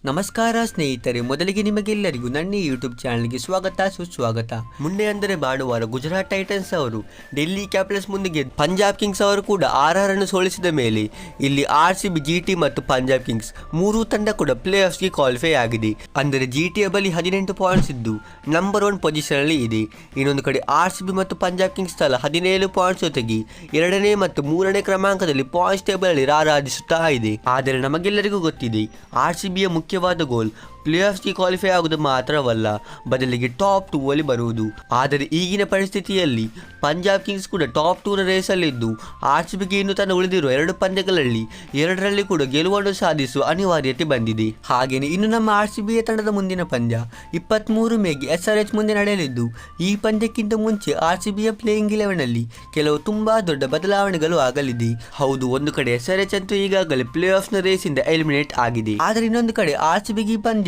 ನಮಸ್ಕಾರ ಸ್ನೇಹಿತರೆ, ಮೊದಲಿಗೆ ನಿಮಗೆಲ್ಲರಿಗೂ ನನ್ನ ಯೂಟ್ಯೂಬ್ ಚಾನಲ್ಗೆ ಸ್ವಾಗತ ಸುಸ್ವಾಗತ. ಮೊನ್ನೆ ಅಂದರೆ ಭಾನುವಾರ ಗುಜರಾತ್ ಟೈಟನ್ಸ್ ಅವರು ಡೆಲ್ಲಿ ಕ್ಯಾಪಿಟಲ್ಸ್ ಮುಂದೆ ಪಂಜಾಬ್ ಕಿಂಗ್ಸ್ ಅವರು ಕೂಡ 6 ರನ್ ಸೋಲಿಸಿದ ಮೇಲೆ ಇಲ್ಲಿ RCB, GT ಮತ್ತು ಪಂಜಾಬ್ ಕಿಂಗ್ಸ್ ಮೂರೂ ತಂಡ ಕೂಡ ಪ್ಲೇ ಆಫ್ಸ್ಗೆ ಕ್ವಾಲಿಫೈ ಆಗಿದೆ. ಅಂದರೆ GT ಬಳಿ 18 ಪಾಯಿಂಟ್ಸ್ ಇದ್ದು ನಂಬರ್ 1 ಪೊಸಿಷನ್ ಅಲ್ಲಿ ಇದೆ. ಇನ್ನೊಂದು ಕಡೆ RCB ಮತ್ತು ಪಂಜಾಬ್ ಕಿಂಗ್ಸ್ ತಲಾ 17 ಪಾಯಿಂಟ್ಸ್ ಜೊತೆಗೆ 2ನೇ ಮತ್ತು 3ನೇ ಕ್ರಮಾಂಕದಲ್ಲಿ ಪಾಯಿಂಟ್ಸ್ ಟೇಬಲ್ ಅಲ್ಲಿ ರಾರಾಜಿಸುತ್ತಾ ಇದೆ. ಆದರೆ ನಮಗೆಲ್ಲರಿಗೂ ಗೊತ್ತಿದೆ, RCBಯ ಮುಖ್ಯವಾದ ಗೋಲ್ ಪ್ಲೇ ಆಫ್ಸ್ಗೆ ಕ್ವಾಲಿಫೈ ಆಗುವುದು ಮಾತ್ರವಲ್ಲ, ಬದಲಿಗೆ ಟಾಪ್ 2 ಅಲ್ಲಿ ಬರುವುದು. ಆದರೆ ಈಗಿನ ಪರಿಸ್ಥಿತಿಯಲ್ಲಿ ಪಂಜಾಬ್ ಕಿಂಗ್ಸ್ ಕೂಡ ಟಾಪ್ 2ನ ರೇಸಲ್ಲಿದ್ದು RCBಗೆ ಇನ್ನು ತನ್ನ ಉಳಿದಿರುವ 2 ಪಂದ್ಯಗಳಲ್ಲಿ 2ರಲ್ಲಿ ಕೂಡ ಗೆಲುವನ್ನು ಸಾಧಿಸುವ ಅನಿವಾರ್ಯತೆ ಬಂದಿದೆ. ಹಾಗೆಯೇ ಇನ್ನು ನಮ್ಮ RCBಯ ತಂಡದ ಮುಂದಿನ ಪಂದ್ಯ 23 ಮೇಗೆ SRH ಮುಂದೆ ನಡೆಯಲಿದ್ದು, ಈ ಪಂದ್ಯಕ್ಕಿಂತ ಮುಂಚೆ RCBಯ ಪ್ಲೇಯಿಂಗ್ 11ನಲ್ಲಿ ಕೆಲವು ತುಂಬಾ ದೊಡ್ಡ ಬದಲಾವಣೆಗಳು ಆಗಲಿದೆ. ಹೌದು, ಒಂದು ಕಡೆ SRH ಅಂತೂ ಈಗಾಗಲೇ ಪ್ಲೇ ಆಫ್ಸ್ನ ರೇಸಿಂದ ಎಲಿಮಿನೇಟ್ ಆಗಿದೆ. ಆದರೆ ಇನ್ನೊಂದು ಕಡೆ RCBಗೆ ಈ ಪಂದ್ಯವು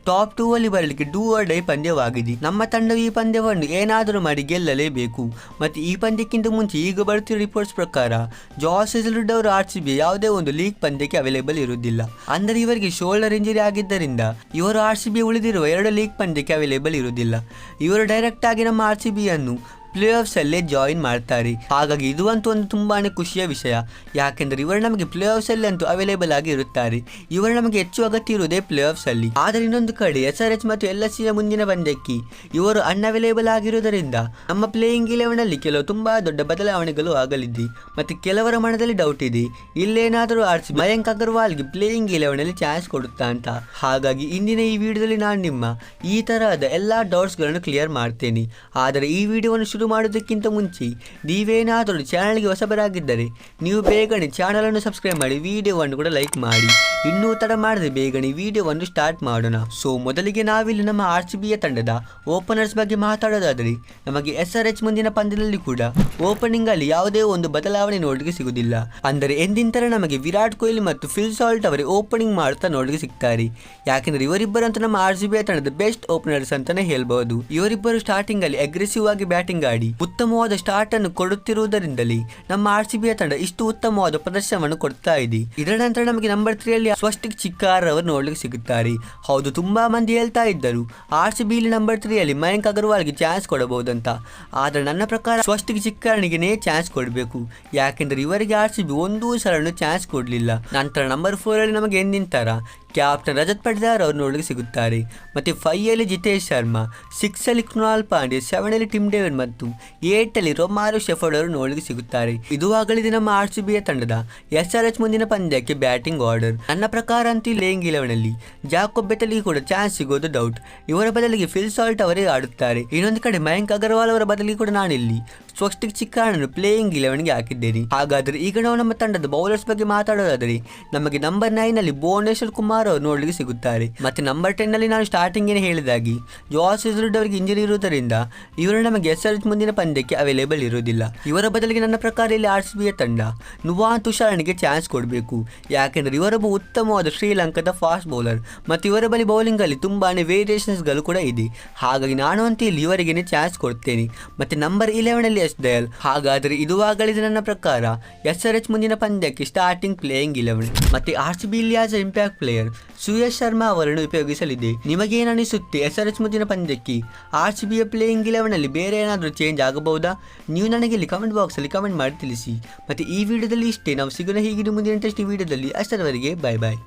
ಟಾಪ್ 2 ಅಲ್ಲಿ ಬರಲಿಕ್ಕೆ ಡೂ ಆರ್ ಡೈ ಪಂದ್ಯವಾಗಿದೆ. ನಮ್ಮ ತಂಡವು ಈ ಪಂದ್ಯವನ್ನು ಏನಾದರೂ ಮಾಡಿ ಗೆಲ್ಲಲೇಬೇಕು. ಮತ್ತು ಈ ಪಂದ್ಯಕ್ಕಿಂತ ಮುಂಚೆ ಈಗ ಬರುತ್ತಿರುವ ರಿಪೋರ್ಟ್ಸ್ ಪ್ರಕಾರ ಜಾಸ್ ಹೇಜಲ್ವುಡ್ ಅವರು RCB ಯಾವುದೇ ಒಂದು ಲೀಗ್ ಪಂದ್ಯಕ್ಕೆ ಅವೈಲೇಬಲ್ ಇರುವುದಿಲ್ಲ. ಅಂದರೆ ಇವರಿಗೆ ಶೋಲ್ಡರ್ ಇಂಜರಿ ಆಗಿದ್ದರಿಂದ ಇವರು RCB ಉಳಿದಿರುವ 2 ಲೀಗ್ ಪಂದ್ಯಕ್ಕೆ ಅವೈಲೇಬಲ್ ಇರುವುದಿಲ್ಲ. ಇವರು ಡೈರೆಕ್ಟ್ ಆಗಿ ನಮ್ಮ RCBಯನ್ನು ಪ್ಲೇ ಆಫ್ಸ್ ಅಲ್ಲೇ ಜಾಯಿನ್ ಮಾಡ್ತಾರೆ. ಹಾಗಾಗಿ ಇದು ಅಂತೂ ಒಂದು ತುಂಬಾನೇ ಖುಷಿಯ ವಿಷಯ. ಯಾಕೆಂದರೆ ಇವರು ನಮಗೆ ಪ್ಲೇ ಆಫ್ಸ್ ಅಲ್ಲಿ ಅಂತೂ ಅವೈಲೇಬಲ್ ಆಗಿ ಇರುತ್ತಾರೆ. ಇವರು ನಮಗೆ ಹೆಚ್ಚು ಅಗತ್ಯ ಇರುವುದೇ ಪ್ಲೇ ಆಫ್ಸ್ ಅಲ್ಲಿ. ಆದರೆ ಇನ್ನೊಂದು ಕಡೆ SRH ಮತ್ತು LSCಯ ಮುಂದಿನ ಪಂದ್ಯಕ್ಕೆ ಇವರು ಅನ್ಅವೈಲೇಬಲ್ ಆಗಿರುವುದರಿಂದ ನಮ್ಮ ಪ್ಲೇಯಿಂಗ್ 11ನಲ್ಲಿ ಕೆಲವು ತುಂಬಾ ದೊಡ್ಡ ಬದಲಾವಣೆಗಳು ಆಗಲಿದೆ. ಮತ್ತು ಕೆಲವರ ಮನದಲ್ಲಿ ಡೌಟ್ ಇದೆ, ಇಲ್ಲೇನಾದರೂ RCB ಮಯಾಂಕ್ ಅಗರ್ವಾಲ್ಗೆ ಪ್ಲೇಯಿಂಗ್ 11ನಲ್ಲಿ ಚಾನ್ಸ್ ಕೊಡುತ್ತಾ ಅಂತ. ಹಾಗಾಗಿ ಇಂದಿನ ಈ ವಿಡಿಯೋದಲ್ಲಿ ನಾನು ನಿಮ್ಮ ಈ ತರಹದ ಎಲ್ಲಾ ಡೌಟ್ಸ್ಗಳನ್ನು ಕ್ಲಿಯರ್ ಮಾಡ್ತೇನೆ. ಆದರೆ ಈ ವಿಡಿಯೋವನ್ನು ಶುರು ಮಾಡೋದಕ್ಕಿಂತ ಮುಂಚೆ ನೀವೇನಾದರೂ ಚಾನಲ್ಗೆ ಹೊಸಬರಾಗಿದ್ದರೆ ನೀವು ಬೇಗನೆ ಚಾನಲನ್ನು ಸಬ್ಸ್ಕ್ರೈಬ್ ಮಾಡಿ, ವಿಡಿಯೋವನ್ನು ಕೂಡ ಲೈಕ್ ಮಾಡಿ. ಇನ್ನೂ ತಡ ಮಾಡದೆ ಬೇಗನೆ ವಿಡಿಯೋವನ್ನು ಸ್ಟಾರ್ಟ್ ಮಾಡೋಣ. ಸೊ ಮೊದಲಿಗೆ ನಾವಿಲ್ಲಿ ನಮ್ಮ RCBಯ ತಂಡದ ಓಪನರ್ಸ್ ಬಗ್ಗೆ ಮಾತಾಡೋದಾದರೆ, ನಮಗೆ SRH ಮುಂದಿನ ಪಂದ್ಯದಲ್ಲಿ ಕೂಡ ಓಪನಿಂಗ್ ಅಲ್ಲಿ ಯಾವುದೇ ಒಂದು ಬದಲಾವಣೆ ನೋಡಲಿಕ್ಕೆ ಸಿಗುವುದಿಲ್ಲ. ಅಂದರೆ ಎಂದಿನ ತರ ನಮಗೆ ವಿರಾಟ್ ಕೊಹ್ಲಿ ಮತ್ತು ಫಿಲ್ ಸಾಲ್ಟ್ ಅವರೇ ಓಪನಿಂಗ್ ಮಾಡ್ತಾ ನೋಡಲಿಕ್ಕೆ ಸಿಗ್ತಾರೆ. ಯಾಕೆಂದ್ರೆ ಇವರಿಬ್ಬರಂತೂ ನಮ್ಮ RCBಯ ತಂಡದ ಬೆಸ್ಟ್ ಓಪನರ್ಸ್ ಅಂತಾನೆ ಹೇಳ್ಬಹುದು. ಇವರಿಬ್ಬರು ಸ್ಟಾರ್ಟಿಂಗ್ ಅಲ್ಲಿ ಅಗ್ರೆಸಿವ್ ಆಗಿ ಬ್ಯಾಟಿಂಗ್ ಆಡಿ ಉತ್ತಮವಾದ ಸ್ಟಾರ್ಟ್ ಅನ್ನು ಕೊಡುತ್ತಿರುವುದರಿಂದಲೇ ನಮ್ಮ RCBಯ ತಂಡ ಇಷ್ಟು ಉತ್ತಮವಾದ ಪ್ರದರ್ಶನವನ್ನು ಕೊಡ್ತಾ ಇದೆ. ಇದರ ನಂತರ ನಮಗೆ ನಂಬರ್ 3 ಅಲ್ಲಿ ಸ್ವಸ್ತಿಕ್ ಚಿಕ್ಕಾರ್ ಅವರು ನೋಡ್ಲಿಕ್ಕೆ ಸಿಗುತ್ತಾರೆ. ಹೌದು, ತುಂಬಾ ಮಂದಿ ಹೇಳ್ತಾ ಇದ್ದರು RCB ಇಲ್ಲಿ ನಂಬರ್ 3 ಅಲ್ಲಿ ಮಯಾಂಕ್ ಅಗರ್ವಾಲ್ಗೆ ಚಾನ್ಸ್ ಕೊಡಬಹುದಂತ. ಆದರೆ ನನ್ನ ಪ್ರಕಾರ ಸ್ವಸ್ತಿಕ್ ಚಿಕ್ಕಾರ್ನಿಗೆ ಚಾನ್ಸ್ ಕೊಡಬೇಕು. ಯಾಕೆಂದ್ರೆ ಇವರಿಗೆ RCB ಒಂದೂ ಸಲ ಚಾನ್ಸ್ ಕೊಡಲಿಲ್ಲ. ನಂತರ ನಂಬರ್ 4 ಅಲ್ಲಿ ನಮಗೆ ಎಂದಿನ ತರ ಕ್ಯಾಪ್ಟನ್ ರಜತ್ ಪಟಿದಾರ್ ಅವರು ನೋಡಲಿಕ್ಕೆ ಸಿಗುತ್ತಾರೆ. ಮತ್ತು 5 ಅಲ್ಲಿ ಜಿತೇಶ್ ಶರ್ಮಾ, 6 ಅಲ್ಲಿ ಕೃಣಾಲ್ ಪಾಂಡ್ಯ, 7 ಅಲ್ಲಿ ಟಿಮ್ ಡೇವಿಡ್ ಮತ್ತು 8 ಅಲ್ಲಿ ರೊಮಾರಿಯೋ ಶೆಫರ್ಡ್ ಅವರು ನೋಡಲಿಕ್ಕೆ ಸಿಗುತ್ತಾರೆ. ಇದು ಆಗಲಿದೆ ನಮ್ಮ RCBಯ ತಂಡದ SRH ಮುಂದಿನ ಪಂದ್ಯಕ್ಕೆ ಬ್ಯಾಟಿಂಗ್ ಆರ್ಡರ್. ನನ್ನ ಪ್ರಕಾರ ಅಂತೂ ಪ್ಲೇಯಿಂಗ್ 11ನಲ್ಲಿ ಜಾಕೋಬ್ ಬೆಥೆಲಿಗೆ ಕೂಡ ಚಾನ್ಸ್ ಸಿಗೋದು ಡೌಟ್. ಇವರ ಬದಲಿಗೆ ಫಿಲ್ ಸಾಲ್ಟ್ ಅವರೇ ಆಡುತ್ತಾರೆ. ಇನ್ನೊಂದು ಕಡೆ ಮಯಾಂಕ್ ಅಗರ್ವಾಲ್ ಅವರ ಬದಲಿಗೆ ಕೂಡ ನಾನಿಲ್ಲಿ ಸ್ವಸ್ತಿಕ್ ಚಿಕ್ಕಾರ್ನನ್ನು ಪ್ಲೇಯಿಂಗ್ 11ಗೆ ಹಾಕಿದ್ದೇನೆ. ಹಾಗಾದರೆ ಈಗ ನಾವು ನಮ್ಮ ತಂಡದ ಬೌಲರ್ಸ್ ಬಗ್ಗೆ ಮಾತಾಡೋದಾದರೆ, ನಮಗೆ ನಂಬರ್ 9 ಅಲ್ಲಿ ಭುವನೇಶ್ವರ್ ಕುಮಾರ್ ಅವರು ನೋಡಲಿಕ್ಕೆ ಸಿಗುತ್ತಾರೆ. ಮತ್ತೆ ನಂಬರ್ 10 ಅಲ್ಲಿ ನಾನು ಸ್ಟಾರ್ಟಿಂಗ್ ಹೇಳಿದಾಗಿ ಜಾಸ್ ಹೇಜಲ್ವುಡ್ ಅವರಿಗೆ ಇಂಜರಿ ಇರುವುದರಿಂದ ಇವರು ನಮಗೆ SRH ಮುಂದಿನ ಪಂದ್ಯಕ್ಕೆ ಅವೈಲೇಬಲ್ ಇರುವುದಿಲ್ಲ. ಇವರ ಬದಲಿಗೆ ನನ್ನ ಪ್ರಕಾರ ಇಲ್ಲಿ RCBಯ ತಂಡ ನುವಾನ್ ತುಷಾರನಿಗೆ ಚಾನ್ಸ್ ಕೊಡಬೇಕು. ಯಾಕೆಂದ್ರೆ ಇವರೊಬ್ಬ ಉತ್ತಮವಾದ ಶ್ರೀಲಂಕಾದ ಫಾಸ್ಟ್ ಬೌಲರ್ ಮತ್ತು ಇವರ ಬಳಿ ಬೌಲಿಂಗ್ ಅಲ್ಲಿ ತುಂಬಾನೇ ವೇರಿಯೇಷನ್ಸ್ ಗಳು ಕೂಡ ಇದೆ. ಹಾಗಾಗಿ ನಾನು ಅಂತ ಇಲ್ಲಿ ಇವರಿಗೆ ಚಾನ್ಸ್ ಕೊಡ್ತೇನೆ. ಮತ್ತೆ ನಂಬರ್ 11 ಅಲ್ಲಿ ದಯಾಲ್. ಹಾಗಾದರೆ ಇದು ಆಗಲಿದೆ ನನ್ನ ಪ್ರಕಾರ SRH ಮುಂದಿನ ಪಂದ್ಯಕ್ಕೆ ಸ್ಟಾರ್ಟಿಂಗ್ ಪ್ಲೇಯಿಂಗ್ 11. ಮತ್ತೆ RCB ಇಲ್ಲಿ ಆಸ್ ಇಂಪ್ಯಾಕ್ಟ್ ಪ್ಲೇಯರ್ ಸುಯಶ್ ಶರ್ಮಾ ಅವರನ್ನು ಉಪಯೋಗಿಸಲಿದೆ. ನಿಮಗೇನಿಸುತ್ತೆ, SRH ಮುಂದಿನ ಪಂದ್ಯಕ್ಕೆ RCBಯ ಪ್ಲೇಯಿಂಗ್ 11ನಲ್ಲಿ ಬೇರೆ ಏನಾದರೂ ಚೇಂಜ್ ಆಗಬಹುದಾ? ನೀವು ನನಗೆ ಇಲ್ಲಿ ಕಮೆಂಟ್ ಬಾಕ್ಸ್ ಅಲ್ಲಿ ಕಮೆಂಟ್ ಮಾಡಿ ತಿಳಿಸಿ. ಮತ್ತೆ ಈ ವಿಡಿಯೋದಲ್ಲಿ ಇಷ್ಟೇ. ನಾವು ಸಿಗೋಣ ಹೀಗೆ ಮುಂದಿನ ಇಂಟ್ರೆಸ್ಟಿಂಗ್ ವಿಡಿಯೋದಲ್ಲಿ. ಅಷ್ಟರವರೆಗೆ ಬೈ ಬಾಯ್.